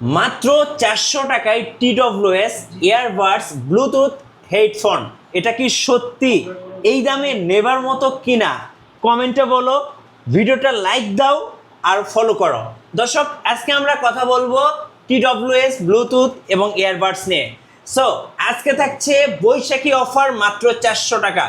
মাত্র 400 টাকায় TWS earbuds Bluetooth headphone. এটা কি সত্যি এই দামে নেবার মতো কিনা? কমেন্টে বলো, ভিডিওটা লাইক দাও আর ফলো করো। দর্শক, আজকে আমরা কথা বলবো TWS ব্লুটুথ এবং ইয়ারবাডস নিয়ে। সো আজকে থাকছে বৈশাখী অফার মাত্র 400 টাকা।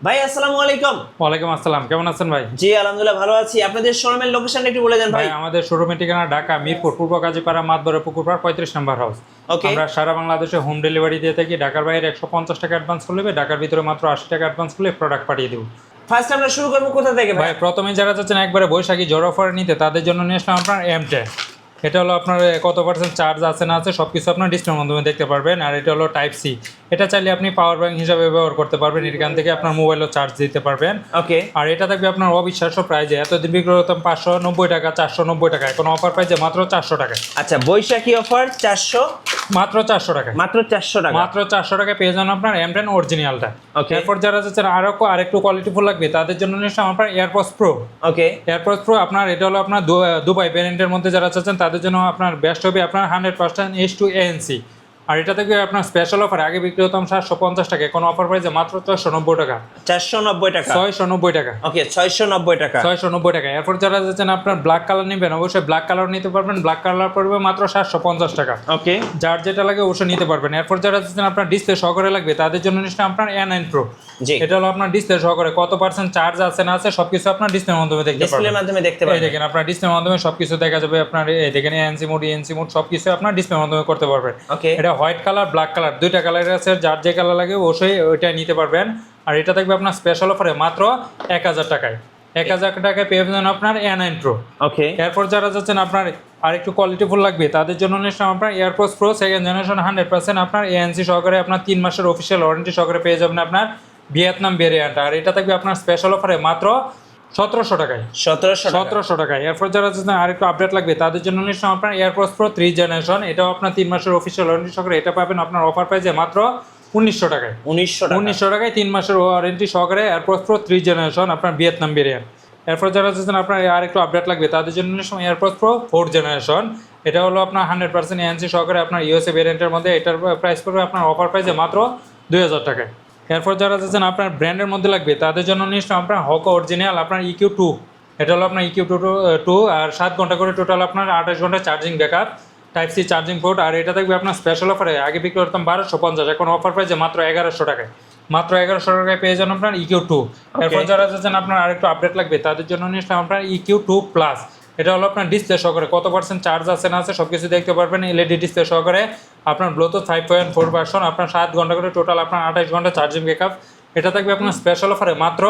ভাই আসসালামু আলাইকুম। ওয়ালাইকুম আসসালাম, কেমন আছেন ভাই? জি আলহামদুলিল্লাহ ভালো আছি। আপনাদের শোরুমের লোকেশনটা একটু বলে দেন ভাই। আমাদের শোরুমের ঠিকানা ঢাকা মিরপুর পূর্ব কাজীপাড়া মাতবরে পুকুরপাড় 35 নম্বর হাউস। ওকে। আমরা সারা বাংলাদেশে হোম ডেলিভারি দিয়ে থাকি। ঢাকার বাইরে 150 টাকা অ্যাডভান্স করলে, ঢাকার ভিতরে মাত্র 80 টাকা অ্যাডভান্স করলে প্রোডাক্ট পাঠিয়ে দেবো। ফার্স্ট আমরা শুরু করবো কোথা থেকে ভাই? ভাই প্রথমে যারা যাচ্ছেন একবারে বৈশাখী জোর অফার নিতে, তাদের জন্য নিয়ে আসলাম আপনার M10। এটা হলো আপনার কত পার্সেন্ট চার্জ আছে না আছে সব কিছু আপনার ডিসপ্লের মাধ্যমে দেখতে পারবেন। আর এটা হলো টাইপ সি, এটা চাইলে আপনি পাওয়ার ব্যাংক হিসাবে ব্যবহার করতে পারবেন। এখান থেকে আপনার মোবাইলও চার্জ দিতে পারবেন। ওকে। আর এটা থাকবে আপনার অবিশ্বাস্য প্রাইজে। এতদিন বিক্রি করতাম 590 টাকা, 490 টাকা, এখন অফার প্রাইজে মাত্র 400 টাকা। আচ্ছা, বৈশাখী অফার 400, মাত্র 400 টাকা, মাত্র 400 টাকা, মাত্র 400 টাকা পেয়ে যান আপনার M10 অরিজিনালটা। Okay. এরপর যারা যাচ্ছেন আরেকটু কোয়ালিটিফুল লাগবে, তাদের জন্য নিশ্চয় আপনার এয়ারপডস প্রো। ওকে। এয়ারপডস প্রো আপনার এটা হলো আপনার দুবাই ভ্যারিয়েন্টের মধ্যে যারা চাচ্ছেন তাদের জন্য আপনার বেস্ট হবে আপনার 100% H2 ANC। আর এটা থেকে আপনার স্পেশাল অফার, আগে বিক্রি হতাম 750 টাকা, এখন অফার প্রাইসে মাত্র 490 টাকা, 490 টাকা, 690 টাকা। ওকে 690 টাকা, 690 টাকা। এরপর যারা যাচ্ছেন আপনার ব্ল্যাক কালার নেবেন, অবশ্যই ব্ল্যাক কালার নিতে পারবেন। ব্ল্যাক কালার পড়বে মাত্র 750 টাকা। ওকে। যার যেটা লাগে অবশ্যই নিতে পারবেন। এরপর যারা যাচ্ছেন আপনার ডিসপ্লে সহকারে লাগবে, তাদের জন্য নিশ্চয় আপনার A9 Pro। জি। এটা হলো আপনার ডিসপ্লে সহকারে কত পার্সেন্ট চার্জ আছে না আছে সবকিছু আপনার ডিসপ্লের মাধ্যমে দেখতে পারবেন। ডিসপ্লের মাধ্যমে দেখতে এই পারবেন। দেখেন আপনার ডিসপ্লের মাধ্যমে সবকিছু দেখা যাবে। আপনার এই দেখেন ANC মোড, ENC মোড সবকিছু আপনার ডিসপ্লের মাধ্যমে করতে পারবেন। ওকে। এটা হোয়াইট কালার, ব্ল্যাক কালার, দুইটা কালার আছে। যার যে কালার লাগে অবশ্যই ওইটা নিতে পারবেন। আর এটা থাকবে আপনার স্পেশাল অফারে মাত্র 1000 টাকায়। 1000 টাকায় পেয়ে যাবেন আপনার A9 Pro। ওকে। এরপর যারা যাচ্ছেন আপনার আরেকটু কোয়ালিটিফুল লাগবে, তাদের জন্য নিশ্চয় আপনার এয়ারপডস প্রো সেকেন্ড জেনারেশন 100% আপনার ANC সহকারে আপনার 3 মাসের অফিসিয়াল ওয়ারেন্টি সহকারে পেয়ে যাবেন আপনার ভিয়েতনাম ভেরিয়েন্ট। আর এটা থাকবে আপনার স্পেশাল অফারে মাত্র 1700 টাকায়। 1700 টাকায়। এরপর যারা যাচ্ছেন আরেকটু আপডেট লাগবে, তাদের জন্য নিশ্চয় আপনার এয়ারপডস প্রো 3 জেনারেশন, এটাও আপনার 3 মাসের অফিসিয়াল ওয়ারেন্টি সহকারে এটা পাবেন আপনার অফার প্রাইসে মাত্র 1900 টাকায়। 1900 টাকায় 3 মাসের ওয়ারেন্টি সহকারে এয়ারপডস প্রো 3 জেনারেশন আপনার ভিয়েতনাম ভেরিয়েন্ট। এরপর যারা যাচ্ছেন আপনার আরেকটু আপডেট লাগবে, তাদের জন্য এয়ারপডস প্রো 4 জেনারেশন, এটা হলো আপনার 100% ANC সহকারে আপনার ইউএসএ ভেরিয়েন্টের মধ্যে। এটার প্রাইস পড়বে আপনার অফার প্রাইসে মাত্র 2000 টাকায়। এরপর যারা যাচ্ছেন আপনার ব্র্যান্ডের মধ্যে লাগবে, তাদের জন্য নিশ্চয় আপনার হক অরিজিনাল আপনার EQ2, এটা হলো আপনার EQ2 আর 7 ঘন্টা করে টোটাল আপনার 28 ঘন্টা charging backup, type C charging port. আর এটা থাকবে আপনার স্পেশাল অফারে, আগে বিক্রি করতাম 1250, এখন অফার প্রাইসে মাত্র 1100 টাকায়। মাত্র 1100 টাকায় পেয়ে যান আপনার EQ2। এরপর যারা যাচ্ছেন আপনার আরেকটু আপডেট লাগবে, তাদের জন্য নিশ্চয় আপনার EQ2 প্লাস, এটা হলো আপনার ডিসপ্লে সহকারে কত পার্সেন্ট চার্জ আছে না আছে সবকিছু দেখতে পারবেন। LED ডিসপ্লে সহকারে আপনার ব্লুটুথ 5.4 ভার্সন, আপনার 7 ঘন্টা করে টোটাল আপনার 28 ঘন্টা চার্জিং ব্যাকআপ। এটা থাকবে আপনার স্পেশাল অফারে মাত্র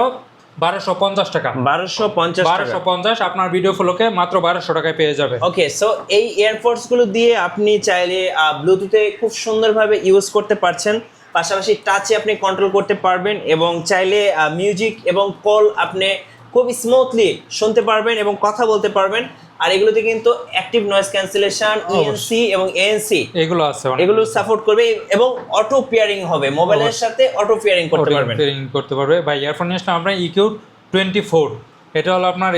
1250 টাকা, 1250 আপনার ভিডিও ফ্লোকে মাত্র 1200 টাকায় পেয়ে যাবে। ওকে। সো এই এয়ারপডস গুলো দিয়ে আপনি চাইলে ব্লুটুথে খুব সুন্দরভাবে ইউজ করতে পারছেন, পাশাপাশি টাচে আপনি কন্ট্রোল করতে পারবেন এবং চাইলে মিউজিক এবং কল আপনি খুব স্মুথলি শুনতে পারবেন এবং কথা বলতে পারবেন। আর এগুলোতে কিন্তু অ্যাক্টিভ নয়েজ ক্যান্সেলেশন, ENC এবং ANC এগুলো আছে, এগুলো সাপোর্ট করবে এবং অটো পেয়ারিং হবে, মোবাইলের সাথে অটো পেয়ারিং করতে পারবেন, করতে পারবে। ভাই ইয়ারফোন নিয়ে আসলাম আমরা EQ24, এটা হলো আপনার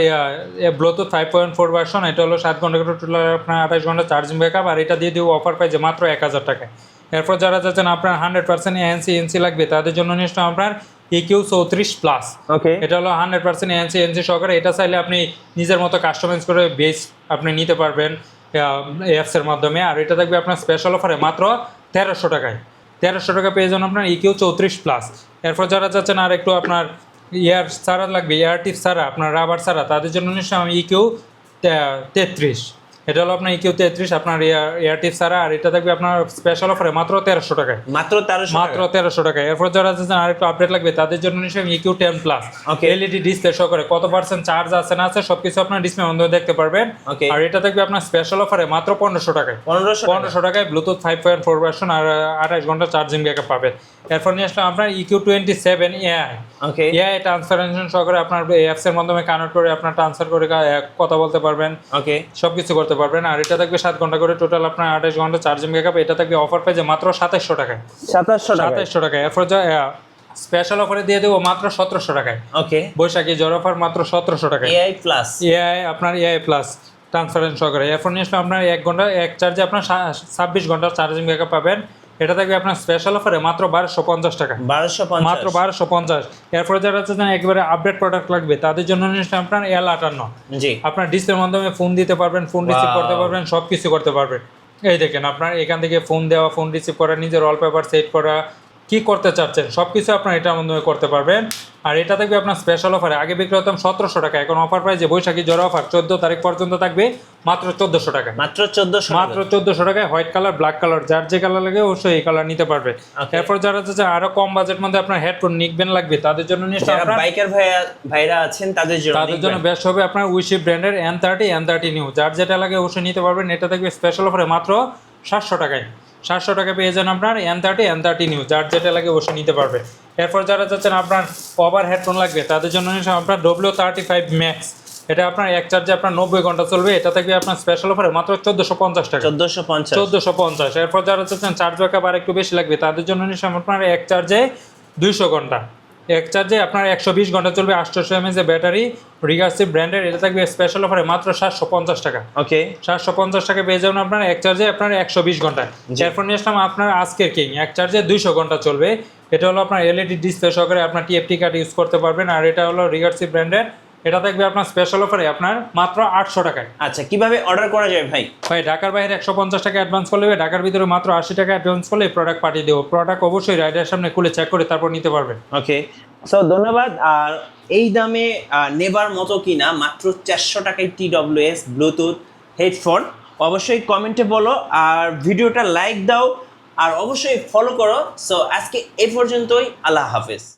ব্লুটুথ 5.4 ভার্সন, এটা হলো 7 ঘন্টা করে টোটাল আপনার 28 ঘন্টা চার্জিং ব্যাকআপ। আর এটা দিয়ে দিব অফার প্রাইসে মাত্র 1000 টাকায়। এরপর যারা যাচ্ছেন আপনার 100% ANC লাগবে, তাদের জন্য নিশ্চয় আপনার EQ34 প্লাস। ওকে। এটা হলো 100% ANC সহকারে, এটা চাইলে আপনি নিজের মতো কাস্টমাইজ করে বেস আপনি নিতে পারবেন অ্যাপসের মাধ্যমে। আর এটা থাকবে আপনার স্পেশাল অফারে মাত্র 1300 টাকায়। 1300 টাকা পেয়ে যান আপনার EQ34 প্লাস। এরপর যারা যাচ্ছেন আর একটু আপনার ইয়ার ছাড়া লাগবে, ইয়ার টিপ ছাড়া আপনার রাবার ছাড়া, তাদের জন্য নিশ্চয় আমি EQ33, এটা হলো আপনার EQ33 আপনার ইয়ার টিপ ছাড়া। আর এটা থাকবে আপনার স্পেশাল অফারে মাত্র 1300 টাকায়, মাত্র 1300 টাকায়। এরপর যারা যাচ্ছেন আর একটু আপডেট লাগবে, তাদের জন্য নিশ্চয় EQ10 plus, Okay. LED display সহকারে কত পার্সেন্ট চার্জ আছে না আছে সবকিছু আপনার ডিসপ্লে মাধ্যমে দেখতে পারবেন। Okay. আর এটা থাকবে আপনার স্পেশাল অফারে মাত্র 1500 টাকায়, 1500 টাকায় ব্লুটুথ 5.4 ভার্সন আর 28 ঘন্টা চার্জিং ব্যাকআপ পাবেন। এরপর নিয়ে আসলাম আপনার EQ27 AI। ওকে। AI ট্রান্সফারেশন সহকারে আপনার অ্যাপসের মাধ্যমে কানেক্ট করে আপনার ট্রান্সফার করে কথা বলতে পারবেন, ওকে, সবকিছু করতে পারবেন। আর এটা থাকবে 7 ঘন্টা করে টোটাল আপনার 28 ঘন্টা চার্জিং ব্যাকআপ। এটা থাকবে অফার প্রাইসে মাত্র 2700 টাকায়, 2700 টাকায়। এরপর স্পেশাল অফারে দিয়ে দেবো মাত্র 1700 টাকায়। ওকে। বৈশাখী জোর অফার মাত্র 1700 টাকায়। AI প্লাস, AI আপনার AI প্লাস ট্রান্সপারেন্ট সহকারে। এরপর নিয়ে আসলে আপনার 1 ঘন্টা এক চার্জে আপনার 26 ঘন্টার চার্জিং ব্যাকআপ পাবেন। এটা থাকবে আপনার স্পেশাল অফারে মাত্র 1250 টাকা, 1250 মাত্র 1250। এরপরে যারা চাচ্ছেন একেবারে আপডেট প্রোডাক্ট লাগবে তাদের জন্য নিশ্চয়ই আপনার L58 জি আপনার ডিসপ্লের মাধ্যমে ফোন দিতে পারবেন, ফোন রিসিভ করতে পারবেন, সব কিছু করতে পারবেন। এই দেখেন আপনার এখান থেকে ফোন দেওয়া, ফোন রিসিভ করা, নিজের ওয়ালপেপার সেট করা, কি করতে চাচ্ছেন সব কিছু আপনার এটার মাধ্যমে করতে পারবেন। আর এটা থাকবে আপনার স্পেশাল অফারে, আগে বিক্রি হতাম 1700 টাকা, এখন অফার প্রাইসে বৈশাখী জোড়া অফার 14 তারিখ পর্যন্ত থাকবে মাত্র 1400 টাকা, মাত্র 1400 মাত্র 1400 টাকায়। হোয়াইট কালার, ব্ল্যাক কালার, যার যে কালার লাগে অবশ্যই এই কালার নিতে পারবে। Okay. এরপর যারা চাচ্ছে আরো কম বাজেট মধ্যে আপনার হেডফোন নিকবেন লাগবে তাদের জন্য নিশ্চয়ই যারা আপনার বাইকার ভাইরা আছেন তাদের জন্য বেস্ট হবে আপনার উইশি ব্র্যান্ডের N30 নিউ, যার যেটা লাগে অবশ্যই নিতে পারবেন। এটা থাকবে স্পেশাল অফারে মাত্র 700 টাকায়, 700 টাকা পেয়ে যান আপনার N30 নিউ, যার যেটা লাগে অবশ্যই নিতে পারবে। এরপর যারা চাচ্ছেন আপনার ওভার হেডফোন লাগবে তাদের জন্য নিশ্চয়ই আপনার W35 ম্যাক্স, এটা আপনার এক চার্জে আপনার 90 ঘন্টা চলবে। এটা থাকবে আপনার স্পেশাল অফারে মাত্র 1450 টাকা, 1450। এরপর যারা চাচ্ছেন চার্জ ব্যাকআপ আর একটু বেশি লাগবে তাদের জন্য নিশ্চয়ই আপনার এক চার্জে 200 ঘন্টা, এক চার্জে আপনার 120 ঘন্টা চলবে, 800 mAh ব্যাটারি, রিগার্সিভ ব্র্যান্ডের। এটা থাকবে স্পেশাল অফারে মাত্র 750 টাকা, ওকে 750 টাকা পেয়ে যাবেন আপনার এক চার্জে আপনার 120 ঘন্টা। এরপর নিয়ে আসলাম আপনার আজকের কিং, এক চার্জে 200 ঘন্টা চলবে। এটা হলো আপনার এলইডি ডিসপ্লে সহকারে আপনার টিএফটি কার্ড ইউজ করতে পারবেন। আর এটা হলো রিগার্সিভ ব্র্যান্ডের, এটা থাকবে আপনার স্পেশাল অফারে আপনার মাত্র 800 টাকায়। আচ্ছা কিভাবে অর্ডার করা যায় ভাই? ভাই ঢাকার বাইরে 150 টাকা অ্যাডভান্স করলে হবে, ঢাকার ভিতরে মাত্র 80 টাকা অ্যাডভান্স করলে প্রোডাক্ট পাঠিয়ে দেবো। প্রোডাক্ট অবশ্যই রাইডারের সামনে খুলে চেক করে তারপর নিতে পারবেন। ওকে সো ধন্যবাদ। আর এই দামে নেবার মতো কিনা মাত্র 400 টাকায় TWS ব্লুটুথ হেডফোন, অবশ্যই কমেন্টে বলো আর ভিডিওটা লাইক দাও আর অবশ্যই ফলো করো। সো আজকে এই পর্যন্তই, আল্লাহ হাফেজ।